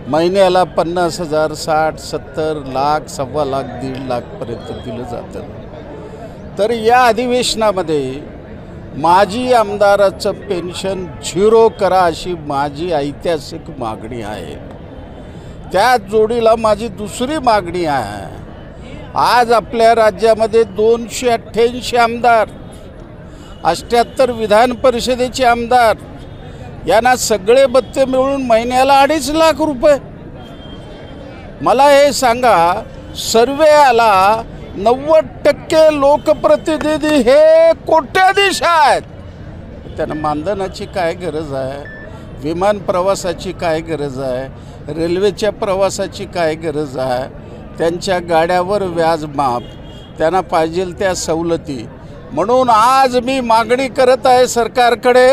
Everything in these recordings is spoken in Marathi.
महिन्याला 50,000, 60, 70 लाख, 1.25 लाख, 1.5 लाखपर्यंत दिलं जातं। तर या अधिवेशनामध्ये माजी आमदाराचं पेन्शन 0 करा अशी माझी ऐतिहासिक मागणी आहे। त्या जोडीला माझी दुसरी मागणी आहे, आज आपल्या राज्यामध्ये 288 आमदार, 78 विधान परिषदेचे आमदार, यांना सगळे भत्ते मिळून महिन्याला 2.5 लाख रुपये। मला हे सांगा, सर्वे आला 90% लोकप्रतिनिधी हे कोट्याधीश आहेत, त्यांना मानधनाची काय गरज आहे, विमान प्रवासाची काय गरज आहे, रेल्वेच्या प्रवासाची काय गरज आहे, त्यांच्या गाड्यावर व्याज माफ, त्यांना पाहिजे त्या सवलती। म्हणून आज मी मागणी करत आहे सरकारकडे,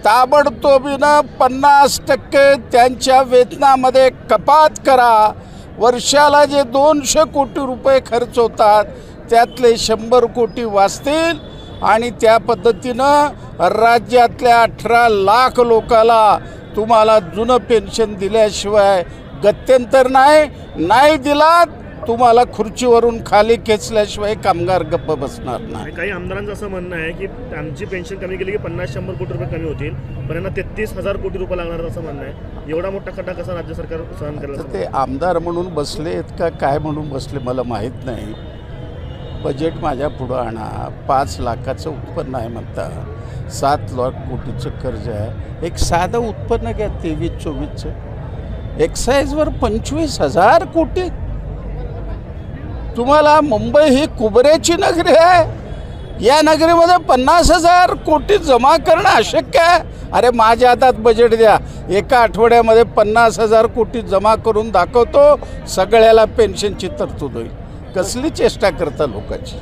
ताबडतोबीनं 50% त्यांच्या वेतनामध्ये कपात करा। वर्षाला जे 200 कोटी रुपये खर्च होतात त्यातले 100 कोटी वाचतील आणि त्या पद्धतीनं राज्यातल्या 18 लाख लोकाला तुम्हाला जुनं पेन्शन दिल्याशिवाय गत्यंतर नाही दिलात तुम्हाला खुर्चीवरून खाली खेचल्याशिवाय कामगार गप्प बसणार नाही। काही आमदारांचं असं म्हणणं आहे की आमची पेन्शन कमी केली की 50-100 कोटी रुपये कमी होतील, पण यांना 33,000 कोटी रुपये लागणार असं म्हणणं आहे। एवढा मोठा खड्डा कसा राज्य सरकार सहन करेल? ते आमदार म्हणून बसले आहेत का काय म्हणून बसले मला माहीत नाही। बजेट माझ्या पुढं आणा, 5 लाखाचं उत्पन्न आहे म्हणता, 7 लाख कोटीचं कर्ज आहे, एक साधं उत्पन्न घ्या 23-24चं, एक्साईजवर 25,000 कोटी। तुम्हाला मुंबई ही कुबऱ्याची नगरी आहे, या नगरीमध्ये 50,000 कोटी जमा करणं अशक्य आहे। अरे माझ्या हातात बजेट द्या, एका आठवड्यामध्ये 50,000 कोटी जमा करून दाखवतो, सगळ्याला पेन्शनची तरतूद होईल। कसली चेष्टा करता लोकांची।